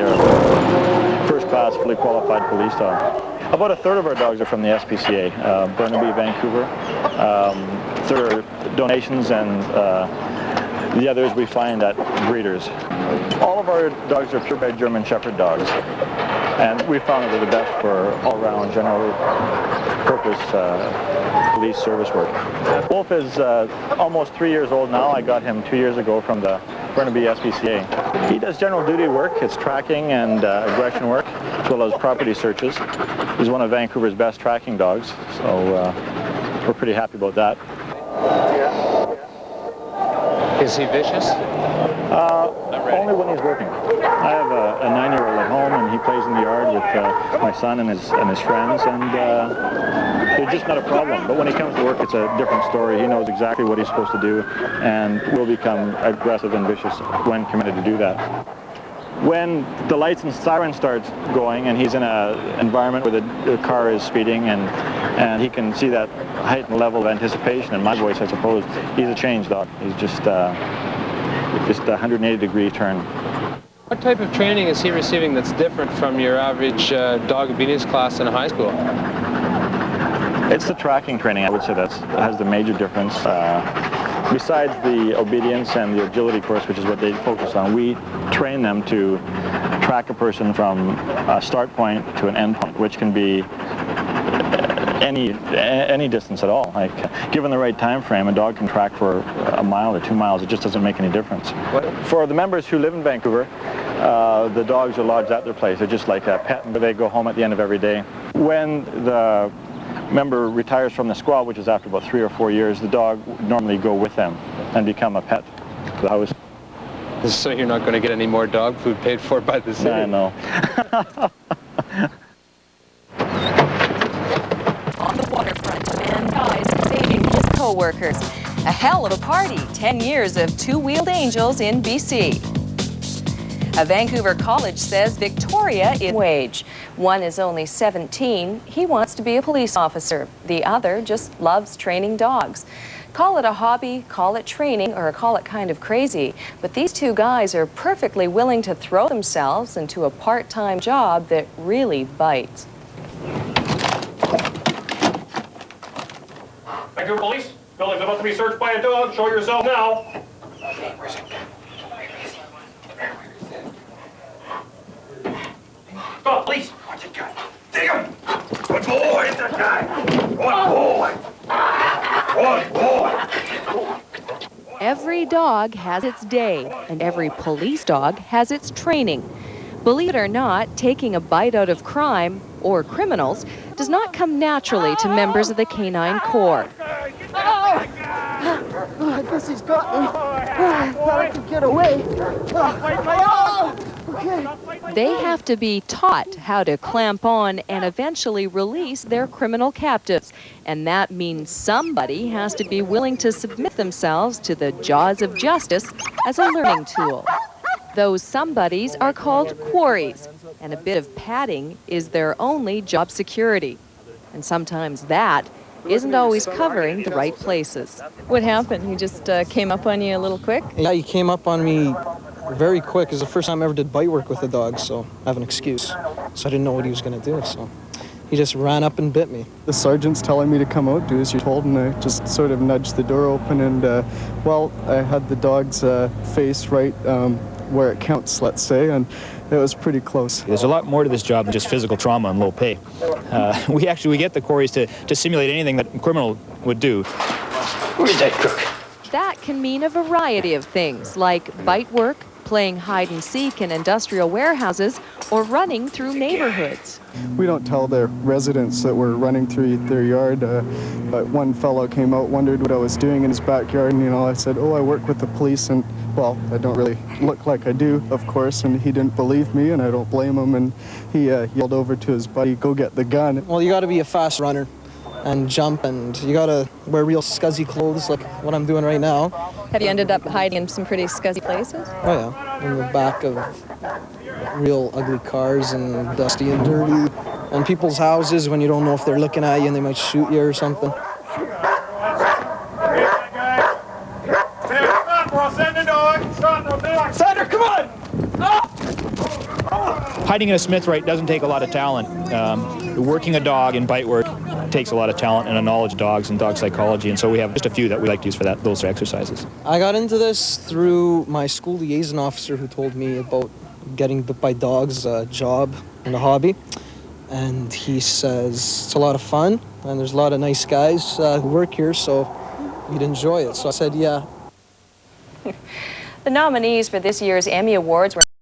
are first-class, fully qualified police dogs. About a third of our dogs are from the SPCA, Burnaby, Vancouver. Third are donations, and the others we find at breeders. All of our dogs are purebred German Shepherd dogs, and we found that they're the best for all-round general purpose police service work. Wolf is almost 3 years old now. I got him 2 years ago from the Burnaby SPCA. He does general duty work. It's tracking and aggression work, as well as property searches. He's one of Vancouver's best tracking dogs, so we're pretty happy about that. Is he vicious? Only when he's working. I have a 9-year-old at home, and he plays in the yard with my son and his friends, and it's just not a problem. But when he comes to work, it's a different story. He knows exactly what he's supposed to do, and will become aggressive and vicious when committed to do that. When the lights and siren starts going, and he's in an environment where the car is speeding, and he can see that heightened level of anticipation in my voice, I suppose, he's a changed dog. He's just a 180-degree turn. What type of training is he receiving that's different from your average dog obedience class in high school? It's the tracking training, I would say, that has the major difference. Besides the obedience and the agility course, which is what they focus on, we train them to track a person from a start point to an end point, which can be any distance at all. Like, given the right time frame, a dog can track for a mile or 2 miles. It just doesn't make any difference. For the members who live in Vancouver, the dogs are lodged at their place. They're just like a pet, but they go home at the end of every day. When the member retires from the squad, which is after about 3 or 4 years, the dog would normally go with them and become a pet for the house. So you're not going to get any more dog food paid for by the city? I know. On the waterfront, a man dies saving his co-workers. A hell of a party, 10 years of two-wheeled angels in BC. A Vancouver college says Victoria is wage. One is only 17. He wants to be a police officer. The other just loves training dogs. Call it a hobby, call it training, or call it kind of crazy. But these two guys are perfectly willing to throw themselves into a part-time job that really bites. Vancouver Police, building's about to be searched by a dog. Show yourself now. Stop, police! What you got? Dig him! Good boy, hit that guy! Good boy! Good boy! Every dog has its day, and every police dog has its training. Believe it or not, taking a bite out of crime, or criminals, does not come naturally to members of the Canine Corps. Oh, I guess he's got me. I thought I could get away. Okay. They have to be taught how to clamp on and eventually release their criminal captives. And that means somebody has to be willing to submit themselves to the jaws of justice as a learning tool. Those somebodies are called quarries, and a bit of padding is their only job security. And sometimes that isn't always covering the right places. What happened? He just came up on you a little quick? Yeah, he came up on me very quick. It was the first time I ever did bite work with a dog, so I have an excuse. So I didn't know what he was going to do, so he just ran up and bit me. The sergeant's telling me to come out, do as you're told, and I just sort of nudged the door open, and, well, I had the dog's face right where it counts, let's say, and it was pretty close. There's a lot more to this job than just physical trauma and low pay. We get the quarries to simulate anything that a criminal would do. Where's that crook? That can mean a variety of things, like bite work, playing hide and seek in industrial warehouses, or running through neighborhoods. We don't tell the residents that we're running through their yard, but one fellow came out, wondered what I was doing in his backyard, and, I said, oh, I work with the police, and, well, I don't really look like I do, of course, and he didn't believe me, and I don't blame him, and he yelled over to his buddy, go get the gun. Well, you got to be a fast runner and jump, and you got to wear real scuzzy clothes like what I'm doing right now. Have you ended up hiding in some pretty scuzzy places? Oh, yeah, in the back of real ugly cars and dusty and dirty, and people's houses when you don't know if they're looking at you and they might shoot you or something. Sander, come on! hiding in a smith right doesn't take a lot of talent. Working a dog in bite work takes a lot of talent and a knowledge of dogs and dog psychology, and so we have just a few that we like to use for those exercises. I got into this through my school liaison officer who told me about getting bit by dogs, a job and a hobby. And he says it's a lot of fun, and there's a lot of nice guys who work here, so you'd enjoy it. So I said, yeah. The nominees for this year's Emmy Awards were